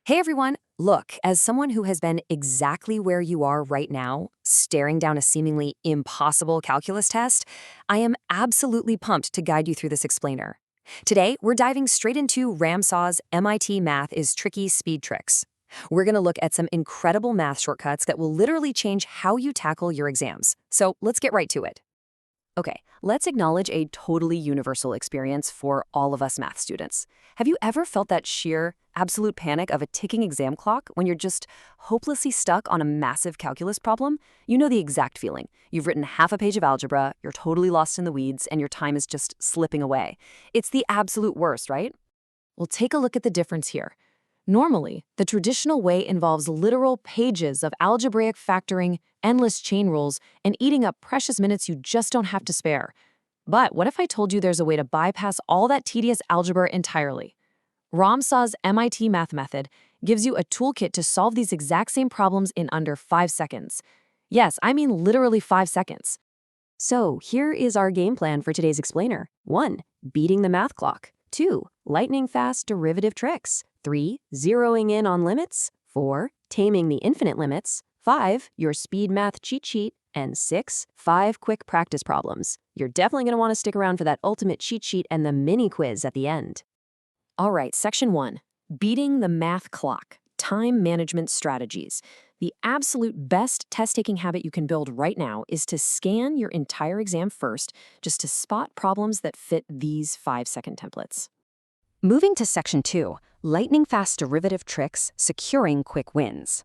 Hey everyone! Look, as someone who has been exactly where you are right now, staring down a seemingly impossible calculus test, I am absolutely pumped to guide you through this explainer. Today, we're diving straight into Ramsaw's MIT Math is Tricky Speed Tricks. We're going to look at some incredible math shortcuts that will literally change how you tackle your exams. So let's get right to it. Okay, let's acknowledge a totally universal experience for all of us math students. Have you ever felt that sheer, absolute panic of a ticking exam clock when you're just hopelessly stuck on a massive calculus problem? You know the exact feeling. You've written half a page of algebra, you're totally lost in the weeds, and your time is just slipping away. It's the absolute worst, right? Well, take a look at the difference here. Normally, the traditional way involves literal pages of algebraic factoring, endless chain rules, and eating up precious minutes you just don't have to spare. But what if I told you there's a way to bypass all that tedious algebra entirely? Ramsaw's MIT Math Method gives you a toolkit to solve these exact same problems in under 5 seconds. Yes, I mean literally 5 seconds. So here is our game plan for today's explainer. 1. Beating the math clock. 2. Lightning-fast derivative tricks. 3. Zeroing in on limits. 4. Taming the infinite limits. 5. Your speed math cheat sheet. And 6. 5 quick practice problems. You're definitely going to want to stick around for that ultimate cheat sheet and the mini quiz at the end. All right, section 1. Beating the math clock. Time management strategies. The absolute best test-taking habit you can build right now is to scan your entire exam first, just to spot problems that fit these 5-second templates. Moving to section 2, lightning-fast derivative tricks, securing quick wins.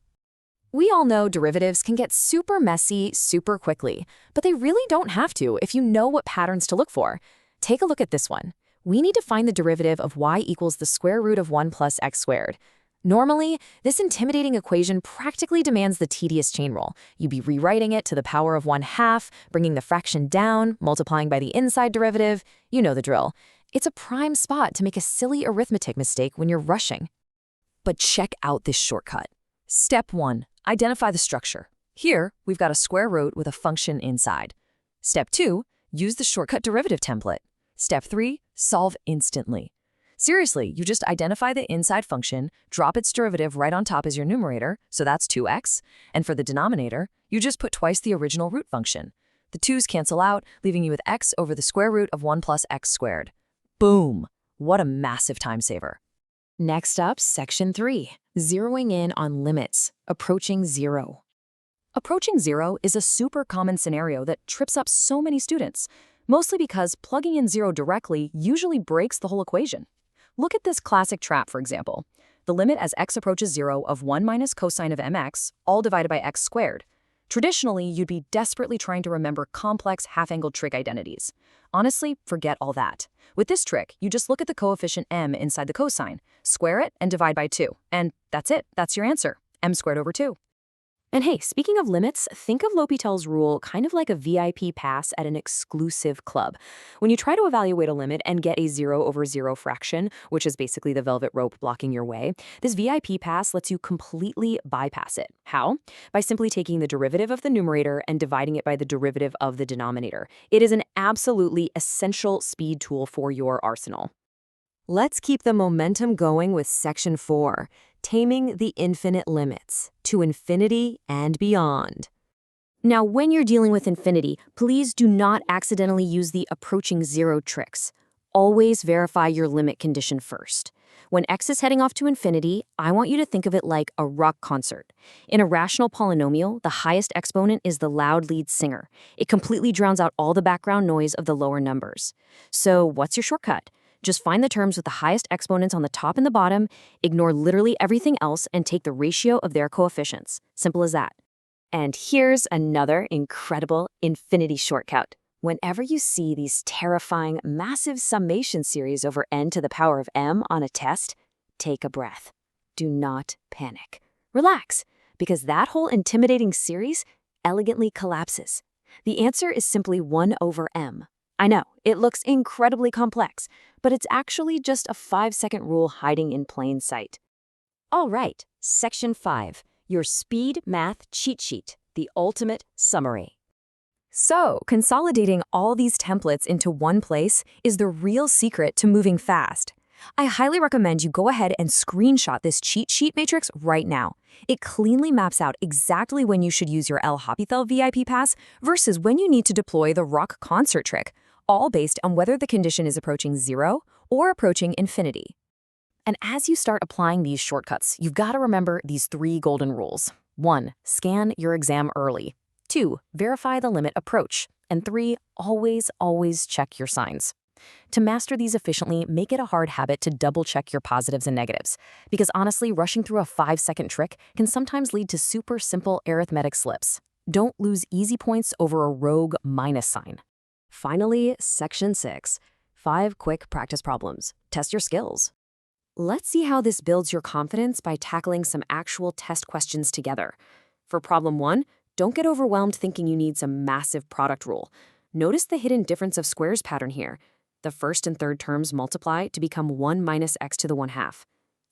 We all know derivatives can get super messy super quickly, but they really don't have to if you know what patterns to look for. Take a look at this one. We need to find the derivative of y equals the square root of 1 plus x squared. Normally, this intimidating equation practically demands the tedious chain rule. You'd be rewriting it to the power of 1/2, bringing the fraction down, multiplying by the inside derivative. You know the drill. It's a prime spot to make a silly arithmetic mistake when you're rushing. But check out this shortcut. Step 1. Identify the structure. Here, we've got a square root with a function inside. Step 2. Use the shortcut derivative template. Step 3. Solve instantly. Seriously, you just identify the inside function, drop its derivative right on top as your numerator, so that's 2x, and for the denominator, you just put twice the original root function. The 2's cancel out, leaving you with x over the square root of 1 plus x squared. Boom! What a massive time saver. Next up, section 3, zeroing in on limits, approaching zero. Approaching zero is a super common scenario that trips up so many students, mostly because plugging in zero directly usually breaks the whole equation. Look at this classic trap, for example. The limit as x approaches 0 of 1 minus cosine of mx, all divided by x squared. Traditionally, you'd be desperately trying to remember complex half-angled trig identities. Honestly, forget all that. With this trick, you just look at the coefficient m inside the cosine, square it, and divide by 2. And that's it. That's your answer. M squared over 2. And hey, speaking of limits, think of L'Hopital's rule kind of like a VIP pass at an exclusive club. When you try to evaluate a limit and get a 0 over 0 fraction, which is basically the velvet rope blocking your way, this VIP pass lets you completely bypass it. How? By simply taking the derivative of the numerator and dividing it by the derivative of the denominator. It is an absolutely essential speed tool for your arsenal. Let's keep the momentum going with section 4. Taming the infinite limits, to infinity and beyond. Now, when you're dealing with infinity, please do not accidentally use the approaching zero tricks. Always verify your limit condition first. When x is heading off to infinity, I want you to think of it like a rock concert. In a rational polynomial, the highest exponent is the loud lead singer. It completely drowns out all the background noise of the lower numbers. So, what's your shortcut? Just find the terms with the highest exponents on the top and the bottom, ignore literally everything else, and take the ratio of their coefficients. Simple as that. And here's another incredible infinity shortcut. Whenever you see these terrifying, massive summation series over n to the power of m on a test, take a breath. Do not panic. Relax, because that whole intimidating series elegantly collapses. The answer is simply 1 over m. I know, it looks incredibly complex, but it's actually just a 5-second rule hiding in plain sight. All right, section 5, your speed math cheat sheet, the ultimate summary. So, consolidating all these templates into one place is the real secret to moving fast. I highly recommend you go ahead and screenshot this cheat sheet matrix right now. It cleanly maps out exactly when you should use your El Hapital VIP pass versus when you need to deploy the rock concert trick, all based on whether the condition is approaching 0 or approaching infinity. And as you start applying these shortcuts, you've got to remember these 3 golden rules. 1. Scan your exam early. 2. Verify the limit approach. And 3. Always check your signs. To master these efficiently, make it a hard habit to double-check your positives and negatives, because honestly, rushing through a 5-second trick can sometimes lead to super simple arithmetic slips. Don't lose easy points over a rogue minus sign. Finally, Section 6. 5 quick practice problems. Test your skills. Let's see how this builds your confidence by tackling some actual test questions together. For problem 1, don't get overwhelmed thinking you need some massive product rule. Notice the hidden difference of squares pattern here. The first and third terms multiply to become 1 minus x to the 1/2.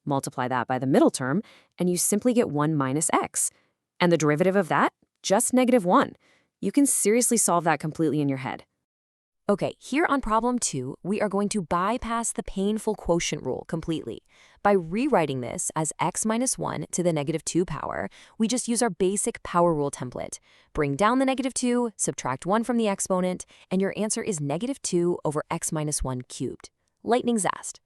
Multiply that by the middle term, and you simply get 1 minus x. And the derivative of that? Just -1. You can seriously solve that completely in your head. Okay, here on problem 2, we are going to bypass the painful quotient rule completely. By rewriting this as x minus 1 to the -2 power, we just use our basic power rule template. Bring down the -2, subtract 1 from the exponent, and your answer is -2 over x minus 1 cubed. Lightning zast.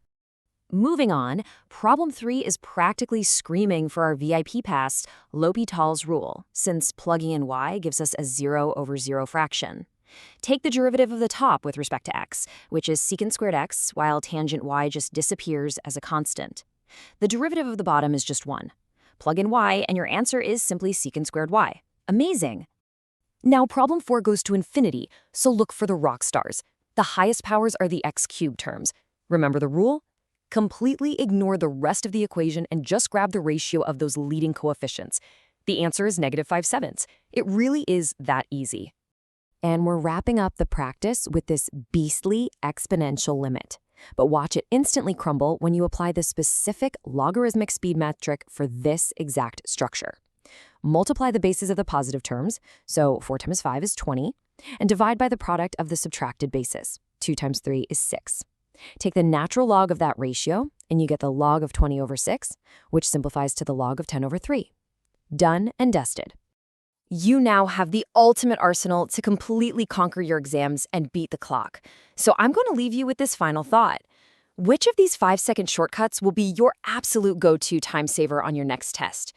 Moving on, problem 3 is practically screaming for our VIP pass L'Hopital's rule, since plugging in y gives us a 0 over 0 fraction. Take the derivative of the top with respect to x, which is secant squared x, while tangent y just disappears as a constant. The derivative of the bottom is just 1. Plug in y, and your answer is simply secant squared y. Amazing! Now problem 4 goes to infinity, so look for the rock stars. The highest powers are the x cubed terms. Remember the rule? Completely ignore the rest of the equation and just grab the ratio of those leading coefficients. The answer is -5/7. It really is that easy. And we're wrapping up the practice with this beastly exponential limit. But watch it instantly crumble when you apply the specific logarithmic speed metric for this exact structure. Multiply the bases of the positive terms, so 4 times 5 is 20, and divide by the product of the subtracted bases. 2 times 3 is 6. Take the natural log of that ratio, and you get the log of 20 over 6, which simplifies to the log of 10 over 3. Done and dusted. You now have the ultimate arsenal to completely conquer your exams and beat the clock. So I'm going to leave you with this final thought. Which of these 5-second shortcuts will be your absolute go-to time saver on your next test?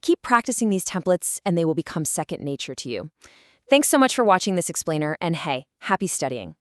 Keep practicing these templates and they will become second nature to you. Thanks so much for watching this explainer, and hey, happy studying.